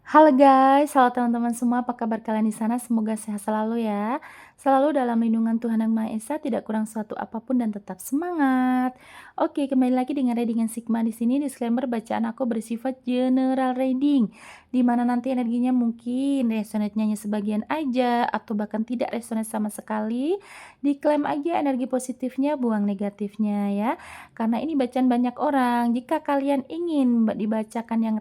Halo guys, halo teman-teman semua, apa kabar kalian di sana? Semoga sehat selalu ya. Selalu dalam lindungan Tuhan Yang Maha Esa, tidak kurang suatu apapun dan tetap semangat. Oke, kembali lagi dengan Reading and Sigma di sini. Disclaimer bacaan aku bersifat general reading, di mana nanti energinya mungkin resonate-nya hanya sebagian aja atau bahkan tidak resonate sama sekali. Diklaim aja energi positifnya, buang negatifnya ya. Karena ini bacaan banyak orang. Jika kalian ingin dibacakan yang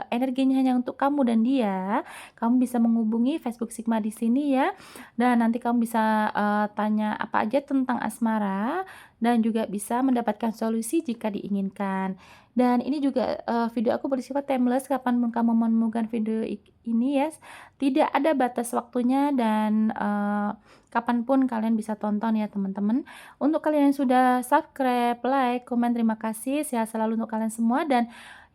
energinya hanya untuk kamu dan dia, kamu bisa menghubungi Facebook Sigma di sini ya. Dan nanti kamu bisa tanya apa aja tentang asmara dan juga bisa mendapatkan solusi jika diinginkan. Dan ini juga video aku bersifat timeless, kapanpun kamu menemukan video ini ya. Tidak ada batas waktunya dan kapanpun kalian bisa tonton ya teman-teman. Untuk kalian yang sudah subscribe, like, komen, terima kasih. Sehat selalu untuk kalian semua. Dan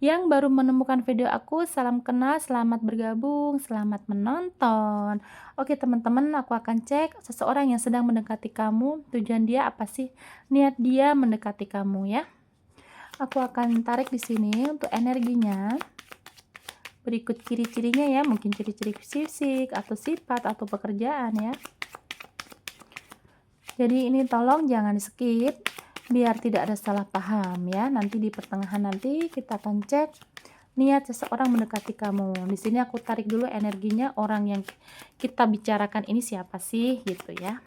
yang baru menemukan video aku, salam kenal, selamat bergabung, selamat menonton. Oke teman-teman, aku akan cek seseorang yang sedang mendekati kamu, tujuan dia apa sih? Niat dia mendekati kamu ya. Aku akan tarik di sini untuk energinya. Berikut ciri-cirinya ya, mungkin ciri-ciri fisik atau sifat atau pekerjaan ya. Jadi ini tolong jangan skip biar tidak ada salah paham ya. Nanti di pertengahan nanti kita akan cek niat seseorang mendekati kamu. Di sini aku tarik dulu energinya orang yang kita bicarakan ini siapa sih gitu ya.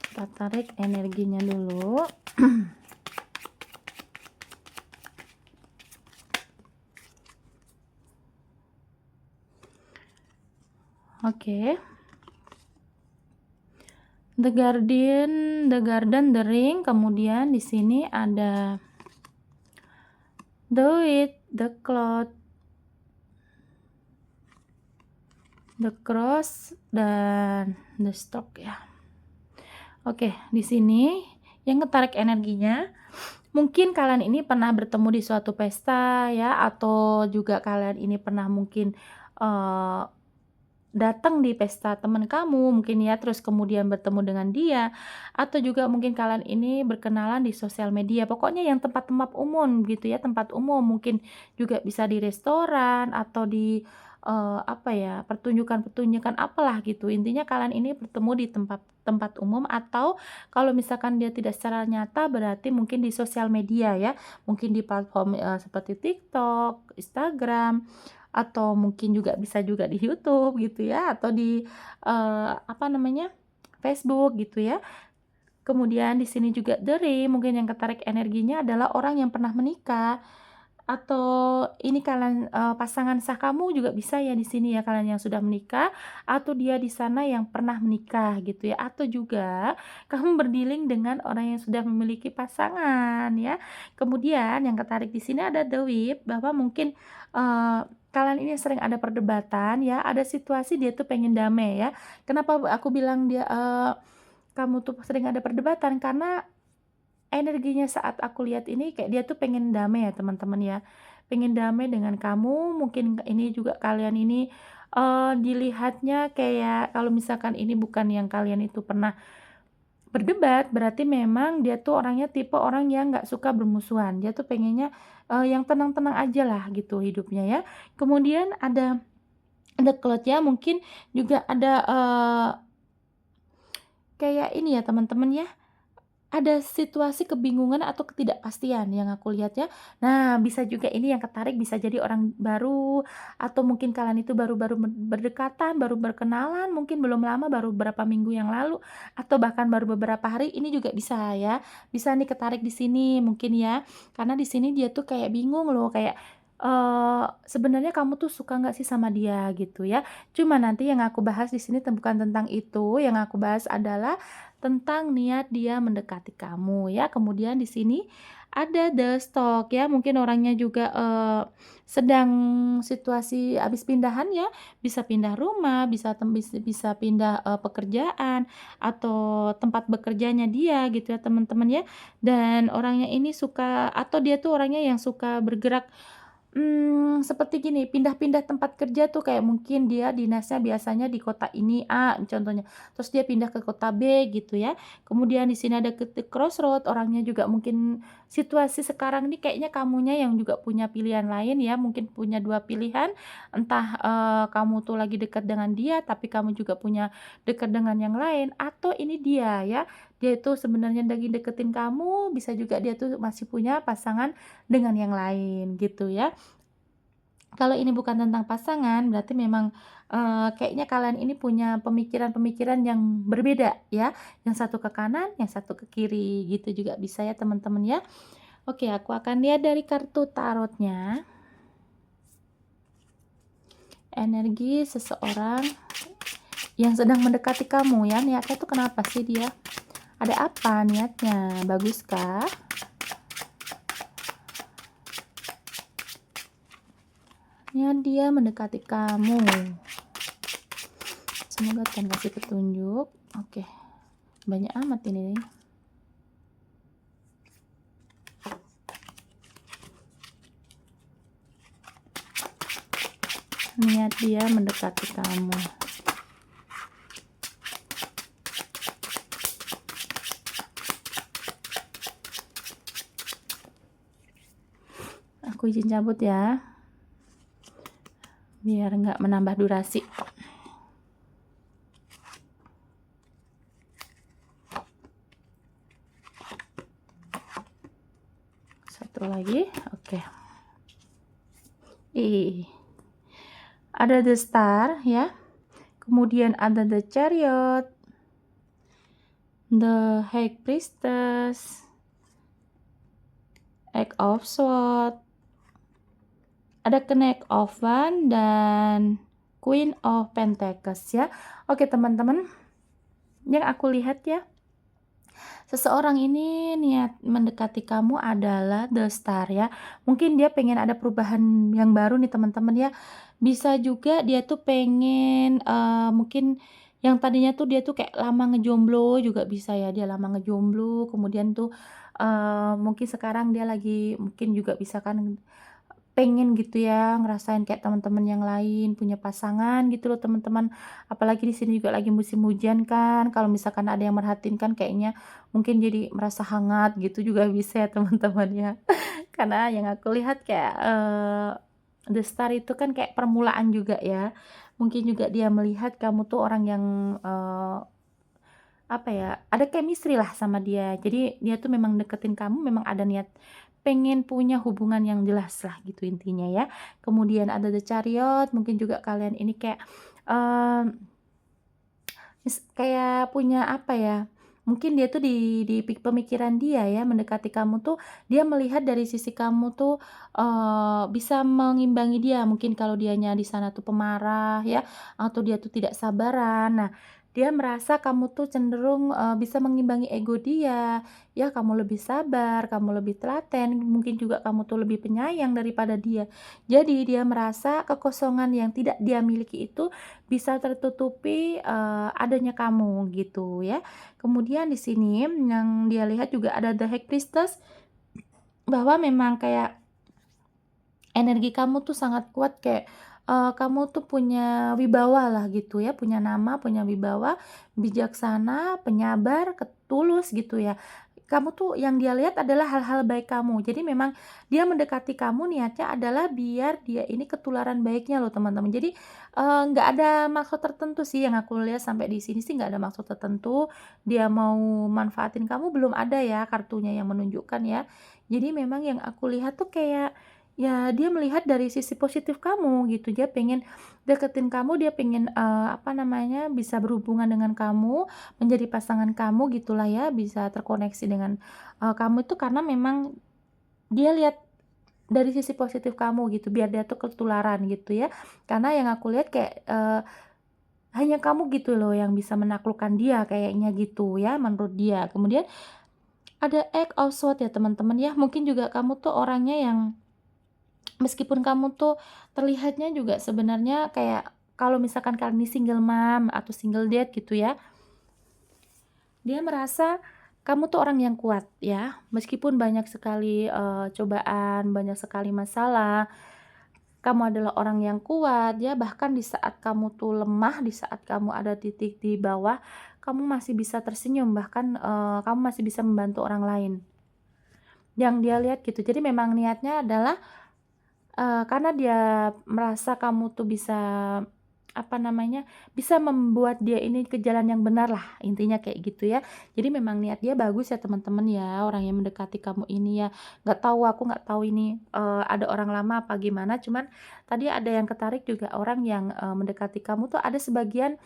Kita tarik energinya dulu. Oke. The Garden, The Ring, kemudian di sini ada The Witch, The Cloud, The Cross, dan The Stroke ya. Oke, di sini yang ketarik energinya, mungkin kalian ini pernah bertemu di suatu pesta ya, atau juga kalian ini pernah mungkin datang di pesta teman kamu mungkin ya, terus kemudian bertemu dengan dia, atau juga mungkin kalian ini berkenalan di sosial media, pokoknya yang tempat-tempat umum gitu ya, tempat umum, mungkin juga bisa di restoran atau di apa ya, pertunjukan-pertunjukan apalah gitu. Intinya kalian ini bertemu di tempat umum, atau kalau misalkan dia tidak secara nyata berarti mungkin di sosial media ya, mungkin di platform seperti TikTok, Instagram, atau mungkin juga bisa juga di YouTube gitu ya, atau di apa namanya, Facebook gitu ya. Kemudian di sini juga dari mungkin yang ketarik energinya adalah orang yang pernah menikah, atau ini kalian pasangan sah kamu juga bisa ya di sini ya, kalian yang sudah menikah atau dia di sana yang pernah menikah gitu ya, atau juga kamu berdealing dengan orang yang sudah memiliki pasangan ya. Kemudian yang ketarik di sini ada The Whip, bahwa mungkin kalian ini sering ada perdebatan ya, ada situasi dia tuh pengen damai ya. Kenapa aku bilang dia kamu tuh sering ada perdebatan, karena energinya saat aku lihat ini kayak dia tuh pengen damai ya teman-teman ya, pengen damai dengan kamu. Mungkin ini juga kalian ini dilihatnya kayak kalau misalkan ini bukan yang kalian itu pernah berdebat, berarti memang dia tuh orangnya tipe orang yang nggak suka bermusuhan, dia tuh pengennya yang tenang-tenang aja lah gitu hidupnya ya. Kemudian ada cloud ya, mungkin juga ada kayak ini ya teman-teman ya, ada situasi kebingungan atau ketidakpastian yang aku lihat ya. Nah, bisa juga ini yang ketarik bisa jadi orang baru, atau mungkin kalian itu baru-baru berdekatan, baru berkenalan, mungkin belum lama, baru beberapa minggu yang lalu, atau bahkan baru beberapa hari, ini juga bisa ya. Bisa nih ketarik di sini mungkin ya. Karena di sini dia tuh kayak bingung loh, kayak sebenarnya kamu tuh suka nggak sih sama dia gitu ya. Cuma nanti yang aku bahas di sini bukan tentang itu, yang aku bahas adalah tentang niat dia mendekati kamu ya. Kemudian di sini ada the stock ya, mungkin orangnya juga sedang situasi habis pindahan ya, bisa pindah rumah, bisa pindah pekerjaan atau tempat bekerjanya dia gitu ya teman-teman ya. Dan orangnya ini suka, atau dia tuh orangnya yang suka bergerak Seperti gini, pindah-pindah tempat kerja tuh kayak mungkin dia dinasnya biasanya di kota ini A contohnya, terus dia pindah ke kota B gitu ya. Kemudian di sini ada titik crossroad, orangnya juga mungkin situasi sekarang ini kayaknya kamunya yang juga punya pilihan lain ya, mungkin punya 2 pilihan, entah, kamu tuh lagi dekat dengan dia, tapi kamu juga punya dekat dengan yang lain, atau ini dia ya, dia itu sebenarnya lagi deketin kamu, bisa juga dia tuh masih punya pasangan dengan yang lain gitu ya. Kalau ini bukan tentang pasangan, berarti memang, kayaknya kalian ini punya pemikiran-pemikiran yang berbeda ya, yang satu ke kanan, yang satu ke kiri, gitu juga bisa ya teman-teman ya. Oke, aku akan lihat dari kartu tarotnya, energi seseorang yang sedang mendekati kamu ya, niatnya tuh kenapa sih dia? Ada apa niatnya? Baguskah? Niat dia mendekati kamu. Semoga Tuhan kasih petunjuk. Oke, banyak amat ini. Niat dia mendekati kamu. Aku izin cabut ya, biar nggak menambah durasi. Satu lagi, oke. Ih, ada the star ya, kemudian ada the chariot, the high priestess, eight of swords, ada knight of wands dan queen of pentacles ya. Oke teman-teman, yang aku lihat ya, seseorang ini niat mendekati kamu adalah the star ya. Mungkin dia pengen ada perubahan yang baru nih teman-teman ya. Bisa juga dia tuh pengen, mungkin yang tadinya tuh dia tuh kayak lama ngejomblo juga bisa ya, dia lama ngejomblo kemudian tuh, mungkin sekarang dia lagi mungkin juga bisa kan pengen gitu ya, ngerasain kayak teman-teman yang lain, punya pasangan gitu loh teman-teman. Apalagi di sini juga lagi musim hujan kan, kalau misalkan ada yang merhatiin kan kayaknya mungkin jadi merasa hangat gitu juga bisa ya teman-teman ya. Karena yang aku lihat kayak, The Star itu kan kayak permulaan juga ya. Mungkin juga dia melihat kamu tuh orang yang, eee, apa ya, ada chemistry lah sama dia. Jadi dia tuh memang deketin kamu memang ada niat pengen punya hubungan yang jelas lah gitu intinya ya. Kemudian ada The Chariot, mungkin juga kalian ini kayak, mmm, kayak punya apa ya, mungkin dia tuh di pemikiran dia ya mendekati kamu tuh, dia melihat dari sisi kamu tuh, bisa mengimbangi dia. Mungkin kalau dianya di sana tuh pemarah ya, atau dia tuh tidak sabaran. Nah, dia merasa kamu tuh cenderung, bisa mengimbangi ego dia, ya kamu lebih sabar, kamu lebih telaten, mungkin juga kamu tuh lebih penyayang daripada dia. Jadi dia merasa kekosongan yang tidak dia miliki itu bisa tertutupi, adanya kamu gitu ya. Kemudian di sini yang dia lihat juga ada The High Priestess, bahwa memang kayak energi kamu tuh sangat kuat kayak, kamu tuh punya wibawa lah gitu ya, punya nama, punya wibawa, bijaksana, penyabar, tulus gitu ya. Kamu tuh yang dia lihat adalah hal-hal baik kamu. Jadi memang dia mendekati kamu niatnya adalah biar dia ini ketularan baiknya loh teman-teman. Jadi, nggak ada maksud tertentu sih yang aku lihat sampai di sini sih nggak ada maksud tertentu, dia mau manfaatin kamu belum ada ya kartunya yang menunjukkan ya. Jadi memang yang aku lihat tuh kayak ya dia melihat dari sisi positif kamu gitu, dia pengen deketin kamu, dia pengen, apa namanya, bisa berhubungan dengan kamu, menjadi pasangan kamu gitulah ya, bisa terkoneksi dengan, kamu itu karena memang dia lihat dari sisi positif kamu gitu, biar dia tuh ketularan gitu ya. Karena yang aku lihat kayak, hanya kamu gitu loh yang bisa menaklukkan dia kayaknya gitu ya, menurut dia. Kemudian ada Eight of Swords ya teman-teman ya, mungkin juga kamu tuh orangnya yang meskipun kamu tuh terlihatnya juga sebenarnya kayak kalau misalkan kalian ini single mom atau single dad gitu ya, dia merasa kamu tuh orang yang kuat ya, meskipun banyak sekali, cobaan, banyak sekali masalah, kamu adalah orang yang kuat ya, bahkan di saat kamu tuh lemah, di saat kamu ada titik di bawah, kamu masih bisa tersenyum, bahkan, kamu masih bisa membantu orang lain, yang dia lihat gitu. Jadi memang niatnya adalah, karena dia merasa kamu tuh bisa, apa namanya, bisa membuat dia ini ke jalan yang benar lah, intinya kayak gitu ya. Jadi memang niat dia bagus ya teman-teman ya, orang yang mendekati kamu ini ya. Nggak tahu, aku nggak tahu ini, ada orang lama apa gimana, cuman tadi ada yang ketarik juga orang yang, mendekati kamu tuh ada sebagian,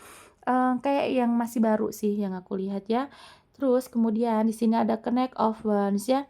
kayak yang masih baru sih yang aku lihat ya. Terus kemudian di sini ada connect of Wands ya.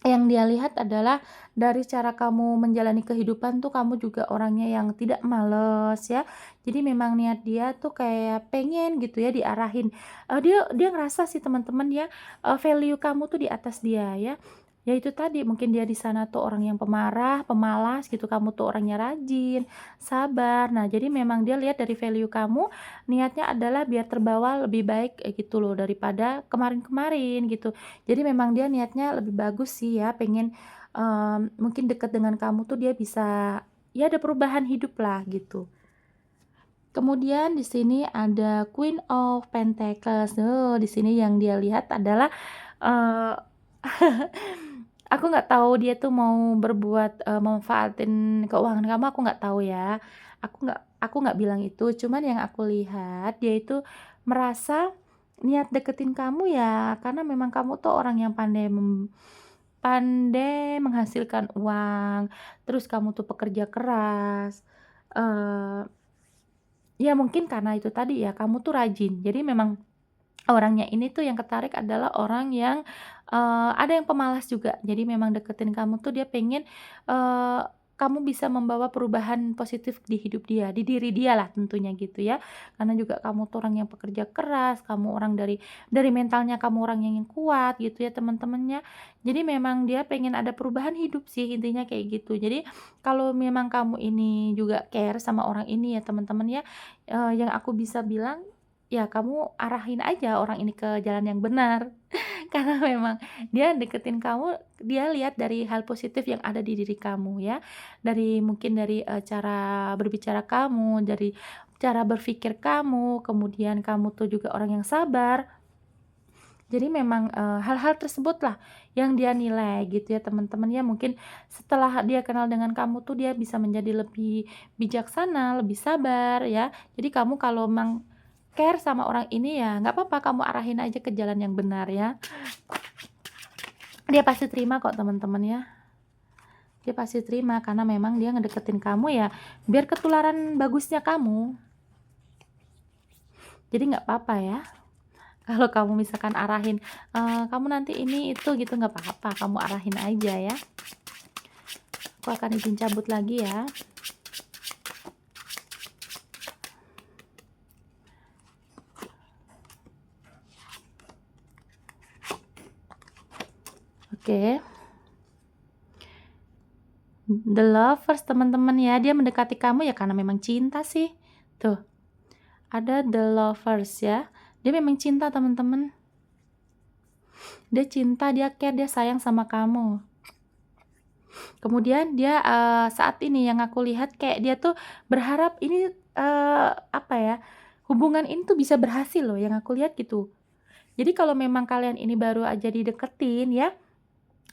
Yang dia lihat adalah dari cara kamu menjalani kehidupan tuh kamu juga orangnya yang tidak males ya. Jadi memang niat dia tuh kayak pengen gitu ya diarahin, dia dia ngerasa sih teman-teman ya, value kamu tuh di atas dia ya. Ya itu tadi mungkin dia di sana tuh orang yang pemarah, pemalas gitu, kamu tuh orangnya rajin, sabar. Nah jadi memang dia lihat dari value kamu, niatnya adalah biar terbawa lebih baik, gitu loh daripada kemarin-kemarin gitu. Jadi memang dia niatnya lebih bagus sih ya, pengen, mungkin dekat dengan kamu tuh dia bisa, ya ada perubahan hidup lah gitu. Kemudian di sini ada Queen of Pentacles, di sini yang dia lihat adalah, eee, aku nggak tahu dia tuh mau berbuat, manfaatin keuangan kamu, aku nggak tahu ya. Aku nggak bilang itu, cuman yang aku lihat dia itu merasa niat deketin kamu ya karena memang kamu tuh orang yang pandai menghasilkan uang, terus kamu tuh pekerja keras, eee, ya mungkin karena itu tadi ya, kamu tuh rajin. Jadi memang orangnya ini tuh yang ketarik adalah orang yang, ada yang pemalas juga. Jadi memang deketin kamu tuh dia pengen, eee, kamu bisa membawa perubahan positif di hidup dia, di diri dia lah tentunya gitu ya. Karena juga kamu tuh orang yang pekerja keras, kamu orang dari mentalnya kamu orang yang kuat gitu ya teman-temannya. Jadi memang dia pengen ada perubahan hidup sih intinya kayak gitu. Jadi kalau memang kamu ini juga care sama orang ini ya teman-teman ya, yang aku bisa bilang ya kamu arahin aja orang ini ke jalan yang benar, karena memang dia deketin kamu, dia lihat dari hal positif yang ada di diri kamu ya. Dari mungkin dari, cara berbicara kamu, dari cara berpikir kamu, kemudian kamu tuh juga orang yang sabar. Jadi memang, hal-hal tersebutlah yang dia nilai gitu ya teman-teman ya. Mungkin setelah dia kenal dengan kamu tuh dia bisa menjadi lebih bijaksana, lebih sabar ya. Jadi kamu kalau memang care sama orang ini ya nggak apa-apa kamu arahin aja ke jalan yang benar ya. Dia pasti terima kok teman-teman ya. Dia pasti terima karena memang dia ngedeketin kamu ya biar ketularan bagusnya kamu. Jadi nggak apa-apa ya. Kalau kamu misalkan arahin, "Kamu nanti ini, itu," gitu, nggak apa-apa, kamu arahin aja ya. Aku akan izin cabut lagi ya. Oke. The Lovers teman-teman ya, dia mendekati kamu ya karena memang cinta sih. Tuh, ada The Lovers ya. Dia memang cinta teman-teman. Dia cinta, dia care, dia sayang sama kamu. Kemudian dia, saat ini yang aku lihat kayak dia tuh berharap ini, apa ya, hubungan ini tuh bisa berhasil loh yang aku lihat gitu. Jadi kalau memang kalian ini baru aja dideketin ya,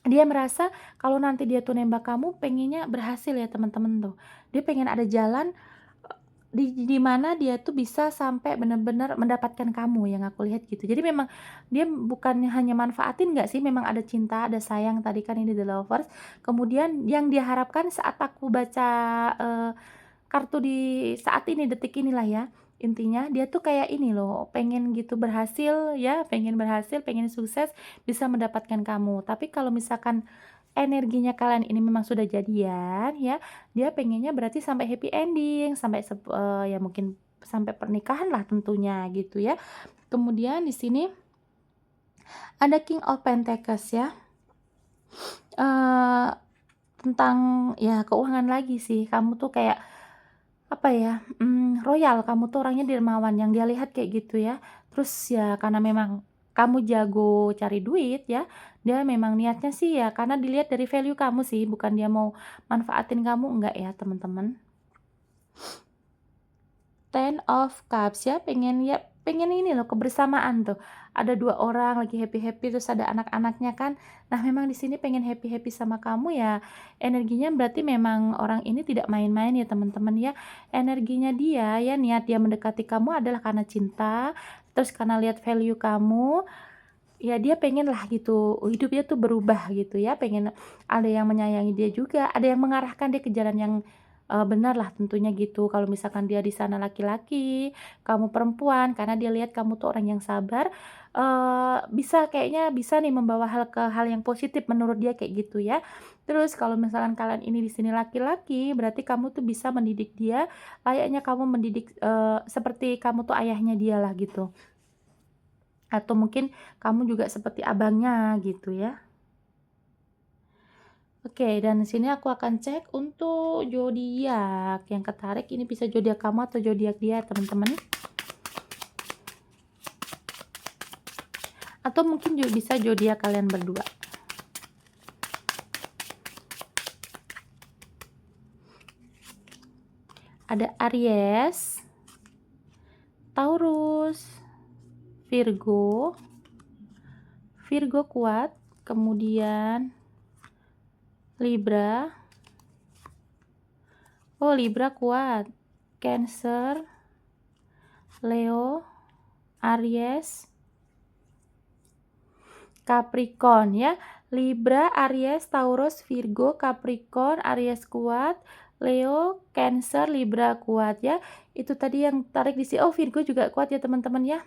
dia merasa kalau nanti dia tuh nembak kamu pengennya berhasil ya teman-teman tuh. Dia pengen ada jalan, di mana dia tuh bisa sampai benar-benar mendapatkan kamu yang aku lihat gitu. Jadi memang dia bukannya hanya manfaatin nggak sih, memang ada cinta, ada sayang tadi kan ini The Lovers. Kemudian yang dia harapkan saat aku baca, eee, kartu di saat ini, detik inilah ya, intinya dia tuh kayak ini loh, pengen gitu berhasil ya, pengen berhasil, pengen sukses, bisa mendapatkan kamu. Tapi kalau misalkan energinya kalian ini memang sudah jadian ya, dia pengennya berarti sampai happy ending, sampai ya mungkin sampai pernikahan lah tentunya gitu ya. Kemudian di sini ada King of Pentacles ya, eee, tentang ya keuangan lagi sih, kamu tuh kayak apa ya, royal, kamu tuh orangnya dermawan yang dia lihat kayak gitu ya. Terus ya karena memang kamu jago cari duit ya, dia memang niatnya sih ya karena dilihat dari value kamu sih, bukan dia mau manfaatin kamu, enggak ya teman-teman. Ten of Cups ya, pengen ini loh kebersamaan tuh. Ada 2 orang lagi happy-happy terus ada anak-anaknya kan. Nah, memang di sini pengen happy-happy sama kamu ya. Energinya berarti memang orang ini tidak main-main ya teman-teman ya. Energinya dia ya, niat dia mendekati kamu adalah karena cinta, terus karena lihat value kamu, ya dia pengen lah gitu, hidupnya tuh berubah gitu ya, pengen ada yang menyayangi dia juga, ada yang mengarahkan dia ke jalan yang, benar lah tentunya gitu. Kalau misalkan dia di sana laki-laki, kamu perempuan, karena dia lihat kamu tuh orang yang sabar, bisa kayaknya bisa nih membawa hal ke hal yang positif menurut dia kayak gitu ya. Terus kalau misalkan kalian ini di sini laki-laki, berarti kamu tuh bisa mendidik dia layaknya kamu mendidik, seperti kamu tuh ayahnya dia lah gitu. Atau mungkin kamu juga seperti abangnya gitu ya. Oke, dan di sini aku akan cek untuk zodiak yang ketarik ini bisa zodiak kamu atau zodiak dia, teman-teman. Atau mungkin juga bisa zodiak kalian berdua. Ada Aries, Taurus, Virgo, Virgo kuat, kemudian Libra. Oh, Libra kuat. Cancer, Leo, Aries, Capricorn ya. Libra, Aries, Taurus, Virgo, Capricorn, Aries kuat, Leo, Cancer, Libra kuat ya. Itu tadi yang tarik di sini. Oh, Virgo juga kuat ya teman-teman ya.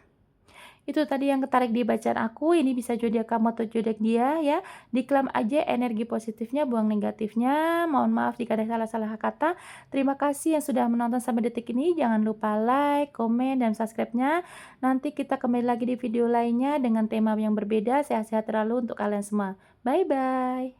Itu tadi yang ketarik di bacaan aku, ini bisa zodiak kamu atau zodiak dia ya. Diklaim aja energi positifnya, buang negatifnya. Mohon maaf jika ada salah-salah kata. Terima kasih yang sudah menonton sampai detik ini. Jangan lupa like, komen, dan subscribe-nya. Nanti kita kembali lagi di video lainnya dengan tema yang berbeda. Sehat-sehat terlalu untuk kalian semua. Bye-bye.